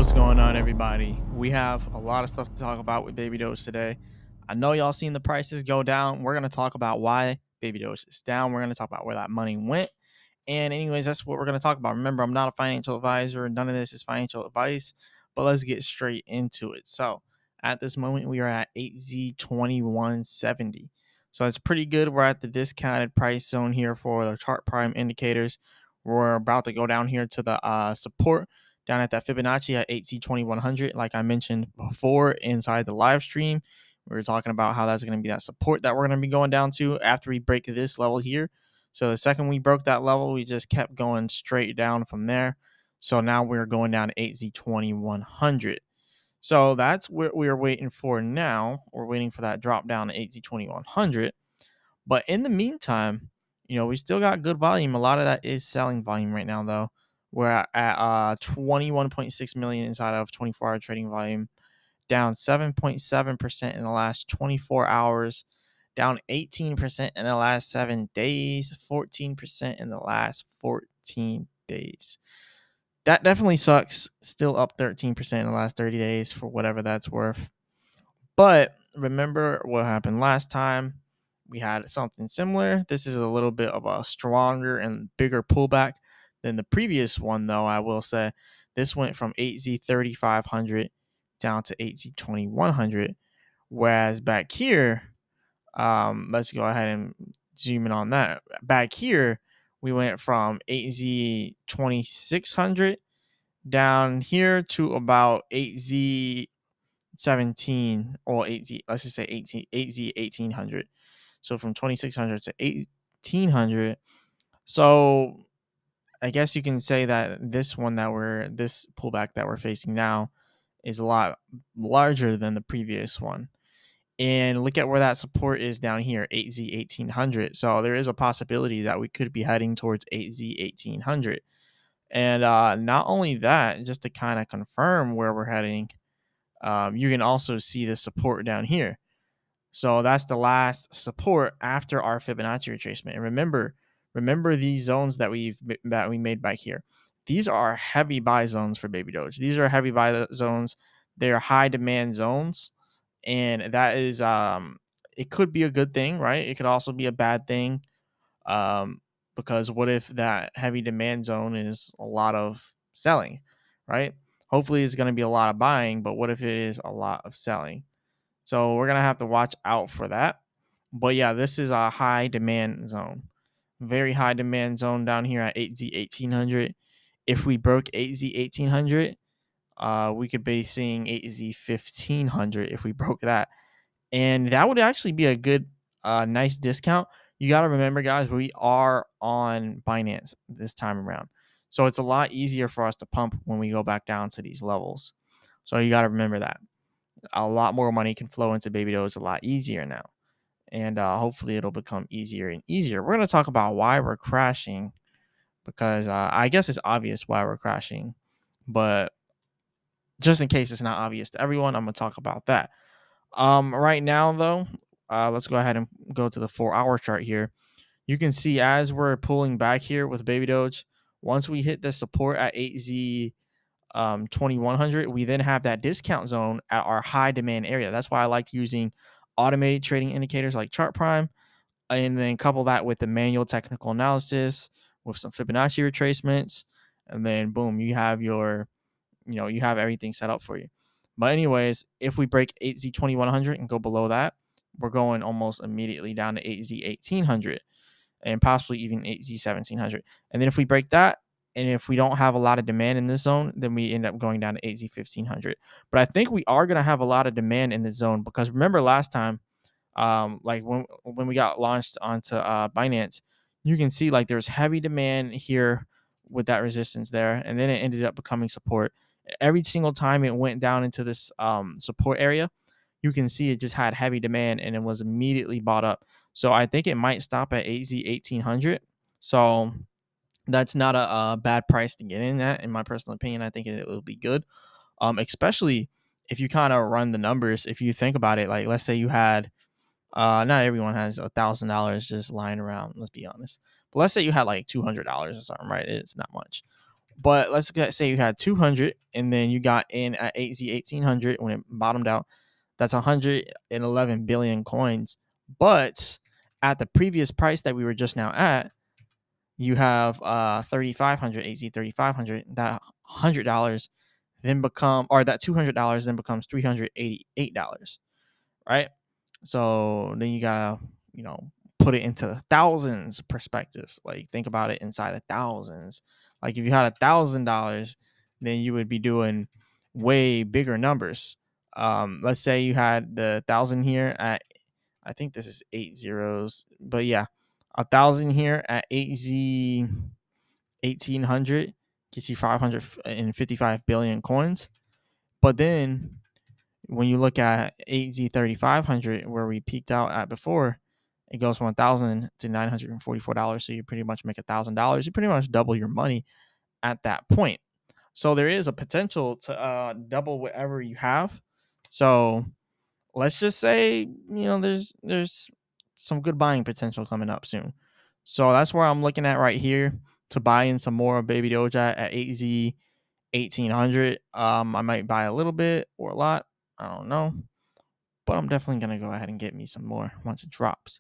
What's going on, everybody? We have a lot of stuff to talk about with Baby Doge today. I know y'all seen the prices go down. We're going to talk about why Baby Doge is down. We're going to talk about where that money went. And, anyways, that's what we're going to talk about. Remember, I'm not a financial advisor. None of this is financial advice, but let's get straight into it. So, at this moment, we are at 8Z2170. So, that's pretty good. We're at the discounted price zone here for the chart prime indicators. We're about to go down here to the support down at that Fibonacci at 8Z2100. Like I mentioned before inside the live stream, we were talking about how that's going to be that support that we're going to be going down to after we break this level here. So the second we broke that level, we just kept going straight down from there. So now we're going down to 8Z2100. So that's what we're waiting for now. We're waiting for that drop down to 8Z2100. But in the meantime, we still got good volume. A lot of that is selling volume right now, though. We're at 21.6 million inside of 24-hour trading volume, down 7.7% in the last 24 hours, down 18% in the last 7 days, 14% in the last 14 days. That definitely sucks. Still up 13% in the last 30 days for whatever that's worth. But remember what happened last time. We had something similar. This is a little bit of a stronger and bigger pullback than the previous one, though. I will say this went from 8Z3500 down to 8Z2100. Whereas back here, let's go ahead and zoom in on that. Back here, we went from 8Z2600 down here to about 8Z17 or 8Z, let's just say 8Z 1800. So from 2600 to 1800. So I guess you can say that this pullback that we're facing now is a lot larger than the previous one. And look at where that support is down here, 8Z 1800. So there is a possibility that we could be heading towards 8Z 1800. And not only that, just to kind of confirm where we're heading, you can also see the support down here. So that's the last support after our Fibonacci retracement. And remember these zones that we made back here. These are heavy buy zones for Baby Doge. These are heavy buy zones. They're high demand zones, and that is it could be a good thing, right? It could also be a bad thing, because what if that heavy demand zone is a lot of selling, right? Hopefully, it's going to be a lot of buying, but what if it is a lot of selling? So we're going to have to watch out for that. But yeah, this is a high demand zone. Very high demand zone down here at 8Z 1800. If we broke 8Z 1800, we could be seeing 8Z 1500 if we broke that. And that would actually be a good, nice discount. You got to remember, guys, we are on Binance this time around. So it's a lot easier for us to pump when we go back down to these levels. So you got to remember that. A lot more money can flow into Baby Doge a lot easier now. And hopefully it'll become easier and easier. We're going to talk about why we're crashing, because I guess it's obvious why we're crashing. But just in case it's not obvious to everyone, I'm going to talk about that. Right now, though, let's go ahead and go to the 4-hour chart here. You can see as we're pulling back here with Baby Doge, once we hit the support at 8Z 2100, we then have that discount zone at our high demand area. That's why I like using automated trading indicators like Chart Prime, and then couple that with the manual technical analysis with some Fibonacci retracements, and then boom, you have you have everything set up for you. But anyways, if we break 8Z2100 and go below that, we're going almost immediately down to 8Z1800 and possibly even 8Z1700. And then if we break that, and if we don't have a lot of demand in this zone, then we end up going down to 8Z1500. But I think we are going to have a lot of demand in this zone, because remember last time, like when we got launched onto Binance, you can see like there's heavy demand here with that resistance there, and then it ended up becoming support. Every single time it went down into this support area, you can see it just had heavy demand and it was immediately bought up. So I think it might stop at 8Z1800. So that's not a bad price to get in at, in my personal opinion. I think it will be good, especially if you kind of run the numbers. If you think about it, like let's say you had, not everyone has $1,000 just lying around. Let's be honest. But let's say you had like $200 or something, right? It's not much. But say you had 200 and then you got in at 1800 when it bottomed out. That's 111 billion coins. But at the previous price that we were just now at, you have 3500 AZ 3500. That $100 then that $200 then becomes $388, right? So then you gotta, put it into thousands perspectives. Like, think about it inside of thousands. Like, if you had $1,000, then you would be doing way bigger numbers. Let's say you had the 1,000 here at, I think this is 8 zeros, but yeah, 1,000 here at 8Z 1800 gets you 555 billion coins. But then when you look at 8Z 3500, where we peaked out at before, it goes from 1,000 to $944. So you pretty much make $1,000. You pretty much double your money at that point. So there is a potential to double whatever you have. So let's just say, there's some good buying potential coming up soon. So that's where I'm looking at right here to buy in some more Baby Doge at 8Z 1800. I might buy a little bit or a lot. I don't know. But I'm definitely going to go ahead and get me some more once it drops.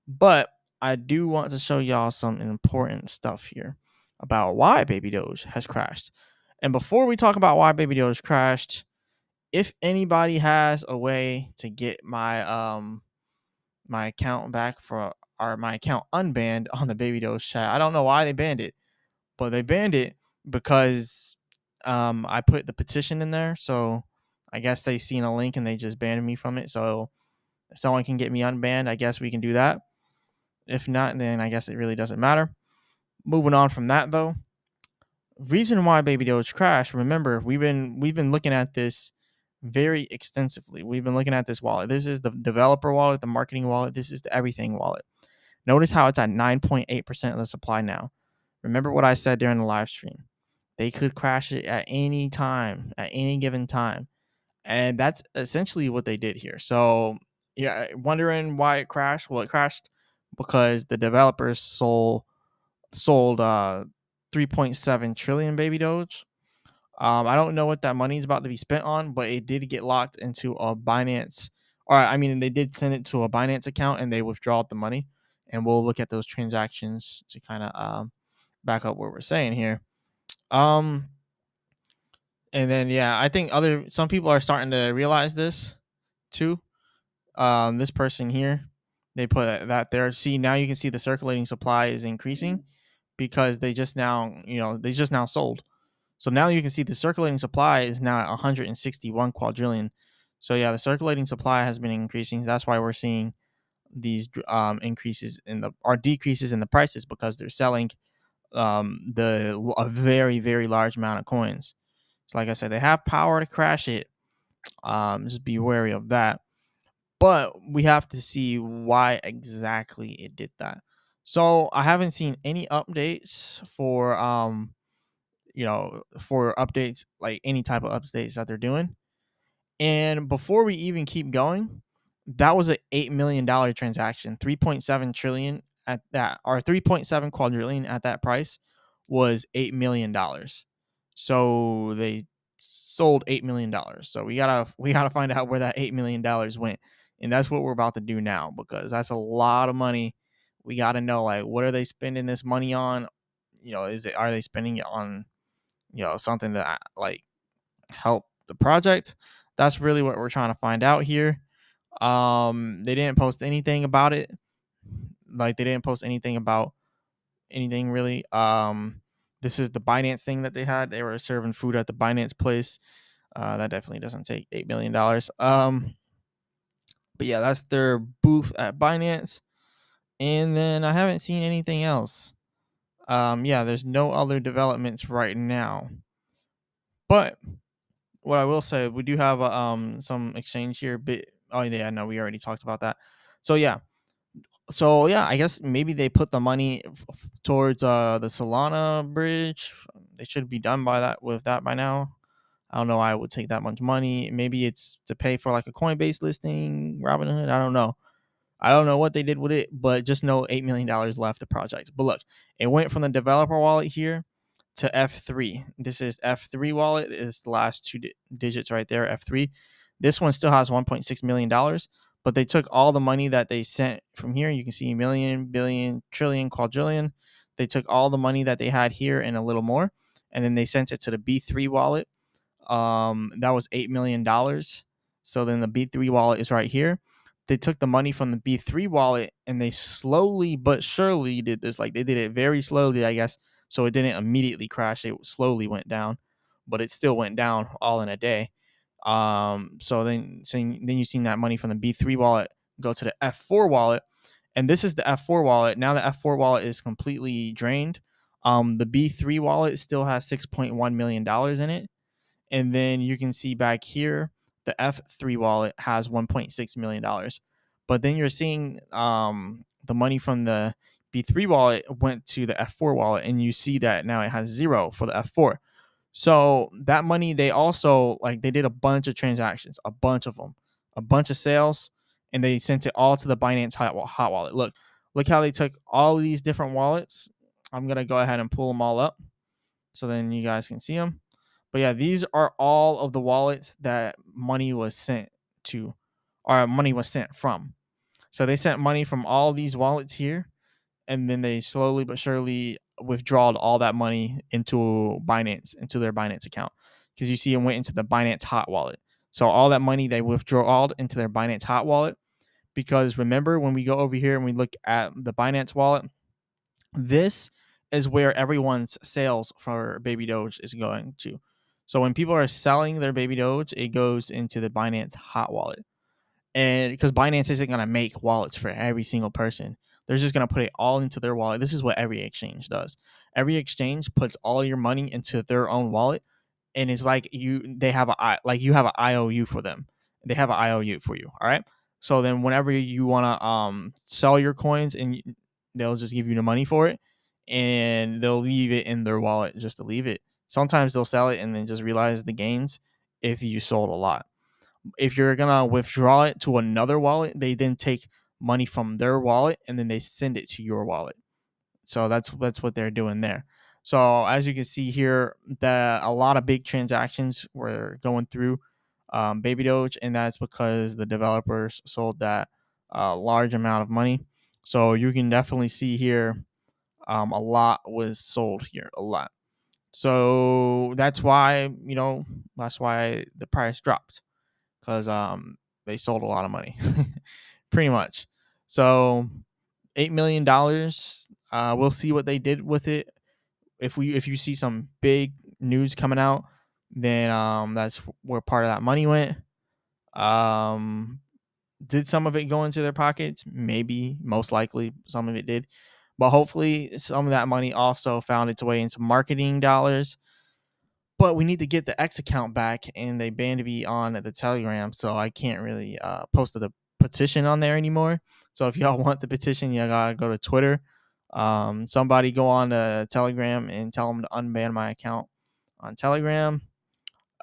But I do want to show y'all some important stuff here about why Baby Doge has crashed. And before we talk about why Baby Doge crashed, if anybody has a way to get my account back or my account unbanned on the Baby Doge chat, I don't know why they banned it, but they banned it because I put the petition in there. So I guess they seen a link and they just banned me from it. So if someone can get me unbanned, I guess we can do that. If not, then I guess it really doesn't matter. Moving on from that though, reason why Baby Doge crashed. Remember, we've been looking at this very extensively. We've been looking at this wallet. This is the developer wallet, the marketing wallet. This is the everything wallet. Notice how it's at 9.8% of the supply now. Remember what I said during the live stream. They could crash it at any time, at any given time. And that's essentially what they did here. So, yeah, wondering why it crashed? Well, it crashed because the developers sold 3.7 trillion Baby Doge. I don't know what that money is about to be spent on, but it did get locked into a Binance, or I mean, they did send it to a Binance account and they withdraw the money. And we'll look at those transactions to kind of back up what we're saying here. And then yeah, I think some people are starting to realize this too. This person here, they put that there. See, now you can see the circulating supply is increasing because they just now sold. So now you can see the circulating supply is now at 161 quadrillion. So yeah, the circulating supply has been increasing. That's why we're seeing these increases or decreases in the prices, because they're selling a very, very large amount of coins. So like I said, they have power to crash it. Just be wary of that. But we have to see why exactly it did that. So I haven't seen any updates for updates, like any type of updates that they're doing. And before we even keep going, that was an $8 million transaction. 3.7 trillion at that, or 3.7 quadrillion at that price was $8 million. So they sold $8 million. So we gotta find out where that $8 million went, and that's what we're about to do now, because that's a lot of money. We gotta know, like, what are they spending this money on? Are they spending it on something that like help the project? That's really what we're trying to find out here. They didn't post anything about it. Like, they didn't post anything about anything really. This is the Binance thing that they had. They were serving food at the Binance place. That definitely doesn't take $8 million. But yeah, that's their booth at Binance. And then I haven't seen anything else. Yeah, there's no other developments right now. But what I will say, we do have some exchange here. Oh yeah, no, we already talked about that. So yeah, I guess maybe they put the money towards the Solana bridge. They should be done with that by now. I don't know why it would take that much money. Maybe it's to pay for like a Coinbase listing, Robinhood. I don't know. I don't know what they did with it, but just know $8 million left the project. But look, it went from the developer wallet here to F3. This is F3 wallet. Is the last two digits right there, F3. This one still has $1.6 million, but they took all the money that they sent from here. You can see million, billion, trillion, quadrillion. They took all the money that they had here and a little more, and then they sent it to the B3 wallet. That was $8 million. So then the B3 wallet is right here. They took the money from the B3 wallet and they slowly but surely did this. Like they did it very slowly, I guess. So it didn't immediately crash. It slowly went down, but it still went down all in a day. So then you've seen that money from the B3 wallet go to the F4 wallet. And this is the F4 wallet. Now the F4 wallet is completely drained. The B3 wallet still has $6.1 million in it. And then you can see back here, the F3 wallet has $1.6 million. But then you're seeing the money from the B3 wallet went to the F4 wallet, and you see that now it has zero for the F4. So that money, they also they did a bunch of transactions, a bunch of them, a bunch of sales, and they sent it all to the Binance hot wallet. Look how they took all of these different wallets. I'm gonna go ahead and pull them all up so then you guys can see them. But yeah, these are all of the wallets that money was sent to, or money was sent from. So they sent money from all these wallets here, and then they slowly but surely withdrawed all that money into Binance, into their Binance account. Because you see it went into the Binance hot wallet. So all that money they withdrawed into their Binance hot wallet. Because remember, when we go over here and we look at the Binance wallet, this is where everyone's sales for Baby Doge is going to. So when people are selling their Baby Doge, it goes into the Binance hot wallet. And because Binance isn't going to make wallets for every single person, they're just going to put it all into their wallet. This is what every exchange does. Every exchange puts all your money into their own wallet, and it's like they have you have an IOU for them. They have an IOU for you. All right. So then whenever you want to sell your coins, and they'll just give you the money for it, and they'll leave it in their wallet just to leave it. Sometimes they'll sell it and then just realize the gains if you sold a lot. If you're gonna withdraw it to another wallet, they then take money from their wallet and then they send it to your wallet. So that's what they're doing there. So as you can see here, that a lot of big transactions were going through Baby Doge, and that's because the developers sold that large amount of money. So you can definitely see here, a lot was sold here, a lot. So that's why that's why the price dropped, because they sold a lot of money, pretty much. So $8 million. We'll see what they did with it. If you see some big news coming out, then that's where part of that money went. Did some of it go into their pockets? Maybe, most likely, some of it did. But hopefully, some of that money also found its way into marketing dollars. But we need to get the X account back, and they banned me on the Telegram, so I can't really post the petition on there anymore. So if y'all want the petition, you gotta go to Twitter. Somebody go on to Telegram and tell them to unban my account on Telegram.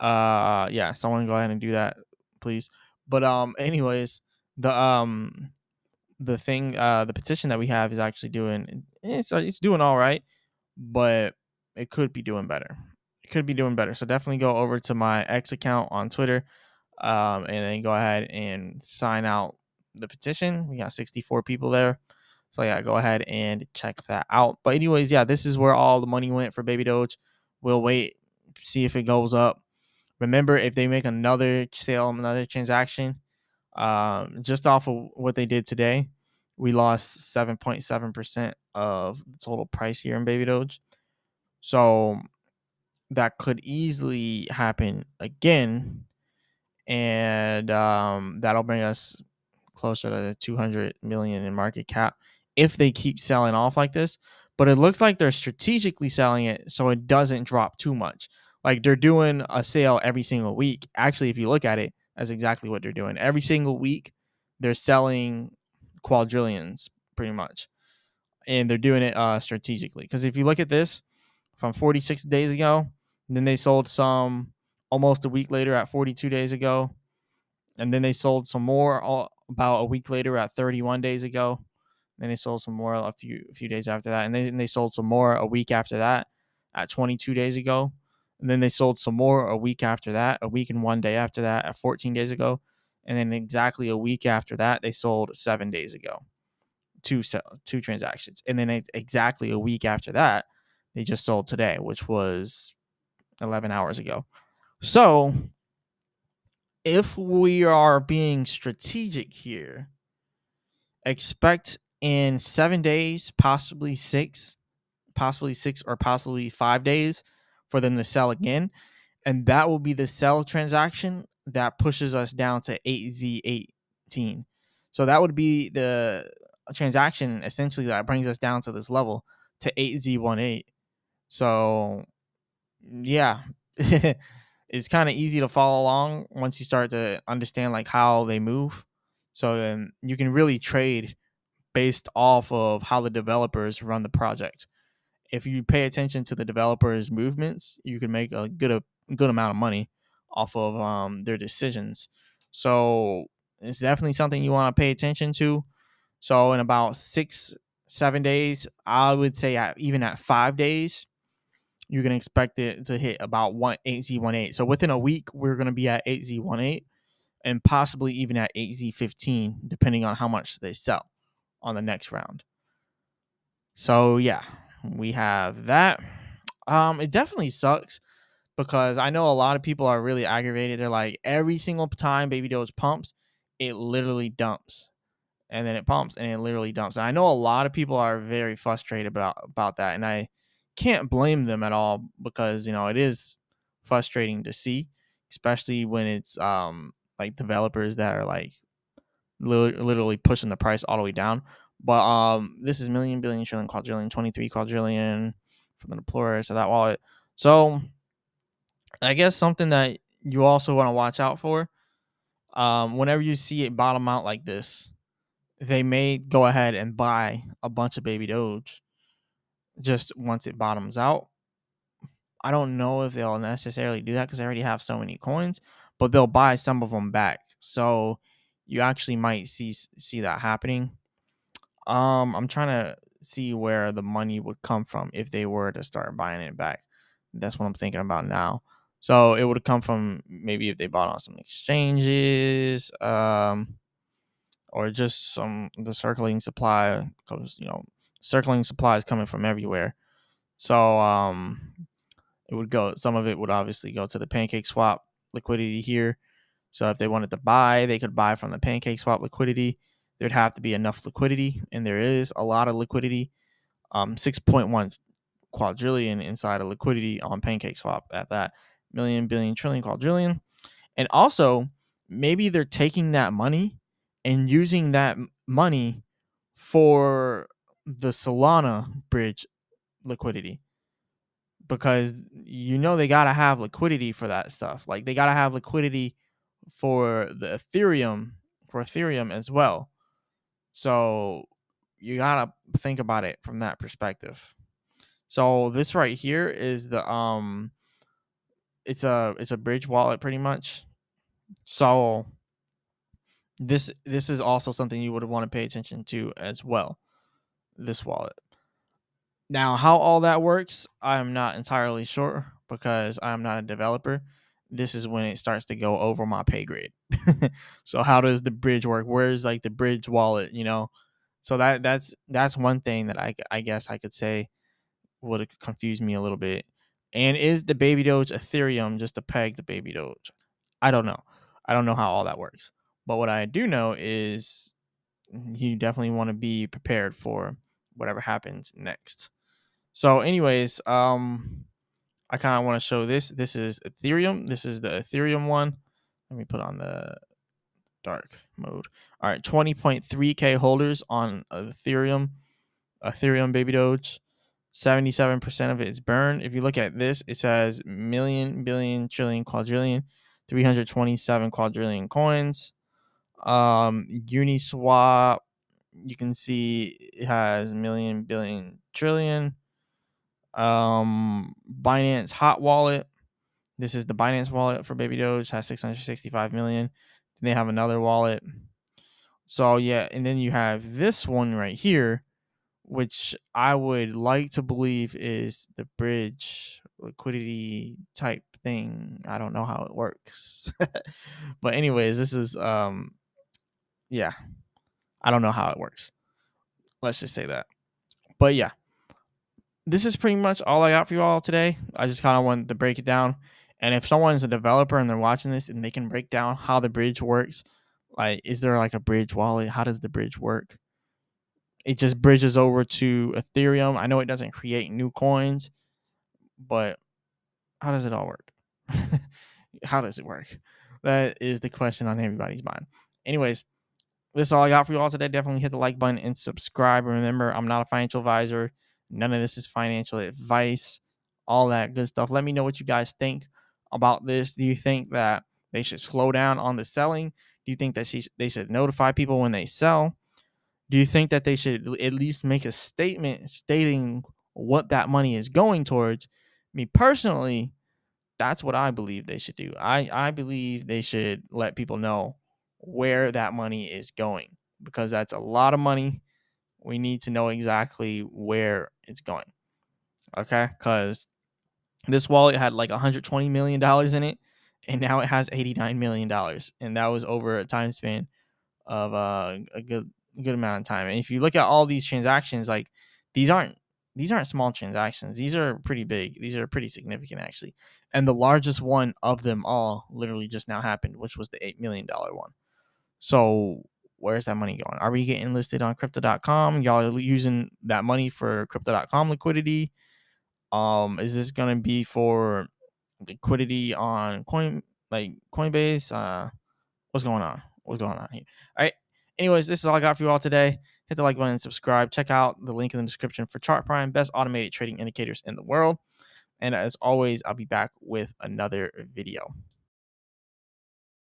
Yeah, someone go ahead and do that, please. But anyways, the thing, the petition that we have is actually doing, it's doing all right, but it could be doing better. It could be doing better. So definitely go over to my X account on Twitter, and then go ahead and sign out the petition. We got 64 people there. So yeah, go ahead and check that out. But anyways, yeah, this is where all the money went for Baby Doge. We'll wait, see if it goes up. Remember, if they make another sale, another transaction, just off of what they did today, we lost 7.7% of the total price here in Baby Doge. So that could easily happen again, and that'll bring us closer to 200 million in market cap if they keep selling off like this. But it looks like they're strategically selling it so it doesn't drop too much. Like they're doing a sale every single week. Actually, if you look at it, that's exactly what they're doing. Every single week, they're selling quadrillions pretty much, and they're doing it strategically. Because if you look at this from 46 days ago, then they sold some almost a week later at 42 days ago, and then they sold some more about a week later at 31 days ago. Then they sold some more a few days after that, and then they sold some more a week after that, at 22 days ago. And then they sold some more a week after that, a week and 1 day after that at 14 days ago. And then exactly a week after that, they sold 7 days ago, two transactions. And then exactly a week after that, they just sold today, which was 11 hours ago. So if we are being strategic here, expect in 7 days, possibly six or possibly 5 days for them to sell again. And that will be the sell transaction that pushes us down to 8Z18. So that would be the transaction essentially that brings us down to this level to 8Z18. So yeah, it's kind of easy to follow along once you start to understand like how they move. So then you can really trade based off of how the developers run the project. If you pay attention to the developers' movements, you can make a good amount of money off of their decisions. So it's definitely something you want to pay attention to. So in about 6-7 days, I would say even at 5 days, you can expect it to hit about 8Z18. So within a week, we're going to be at 8Z18 and possibly even at 8Z15, depending on how much they sell on the next round. So yeah, we have that. It definitely sucks because I know a lot of people are really aggravated. They're like, every single time Baby Doge pumps, it literally dumps. And then it pumps and it literally dumps. And I know a lot of people are very frustrated about that. And I can't blame them at all because, it is frustrating to see, especially when it's like developers that are like literally pushing the price all the way down. But this is million, billion, trillion, quadrillion, 23 quadrillion from the deployer. So that wallet. So I guess something that you also want to watch out for, whenever you see it bottom out like this, they may go ahead and buy a bunch of baby doge just once it bottoms out. I don't know if they'll necessarily do that because they already have so many coins, but they'll buy some of them back. So you actually might see that happening. I'm trying to see where the money would come from if they were to start buying it back. That's what I'm thinking about now. So it would come from maybe if they bought on some exchanges, or just the circling supply, because circling supply is coming from everywhere. So it would go. Some of it would obviously go to the pancake swap liquidity here. So if they wanted to buy, they could buy from the pancake swap liquidity. There'd have to be enough liquidity, and there is a lot of liquidity. 6.1 quadrillion inside of liquidity on pancake swap at that, million, billion, trillion, quadrillion. And also, maybe they're taking that money and using that money for the Solana bridge liquidity, because they got to have liquidity for that stuff. Like they got to have liquidity for the Ethereum as well. So you got to think about it from that perspective. So this right here is the it's a bridge wallet pretty much. So this is also something you would want to pay attention to as well. This wallet. Now, how all that works, I'm not entirely sure because I'm not a developer. This is when it starts to go over my pay grade. So how does the bridge work? Where's like the bridge wallet, So that's one thing that I guess I could say would confuse me a little bit. And is the baby doge Ethereum just to peg the baby doge? I don't know. I don't know how all that works. But what I do know is you definitely want to be prepared for whatever happens next. So, anyways, I kind of want to show this. This is Ethereum. This is the Ethereum one. Let me put on the dark mode. All right, 20.3K holders on Ethereum baby doge. 77% of it is burned. If you look at this, it says million, billion, trillion, quadrillion, 327 quadrillion coins. Uniswap, you can see it has million, billion, trillion. Binance Hot Wallet. This is the Binance wallet for Baby Doge. Has 665 million. Then they have another wallet. So yeah, and then you have this one right here, which I would like to believe is the bridge liquidity type thing. I don't know how it works. But anyways, this is yeah, I don't know how it works. Let's just say that. But yeah, this is pretty much all I got for you all today. I just kind of wanted to break it down. And if someone's a developer and they're watching this and they can break down how the bridge works, like, is there like a bridge wallet? How does the bridge work? It just bridges over to Ethereum. I know it doesn't create new coins, but how does it all work? How does it work? That is the question on everybody's mind. Anyways, this is all I got for you all today. Definitely hit the like button and subscribe. Remember, I'm not a financial advisor. None of this is financial advice, all that good stuff. Let me know what you guys think about this. Do you think that they should slow down on the selling? Do you think that they should notify people when they sell? Do you think that they should at least make a statement stating what that money is going towards? Me personally, that's what I believe they should do. I believe they should let people know where that money is going, because that's a lot of money. We need to know exactly where it's going. Okay? Because this wallet had like $120 million in it, and now it has $89 million. And that was over a time span of a good amount of time. And if you look at all these transactions, like, these aren't small transactions. These are pretty big. These are pretty significant, actually. And the largest one of them all literally just now happened, which was the $8 million one. So where's that money going? Are we getting listed on crypto.com? Y'all are using that money for crypto.com liquidity? Is this gonna be for liquidity on Coinbase? What's going on? What's going on here? All right. Anyways, this is all I got for you all today. Hit the like button and subscribe. Check out the link in the description for Chart Prime, best automated trading indicators in the world. And as always, I'll be back with another video.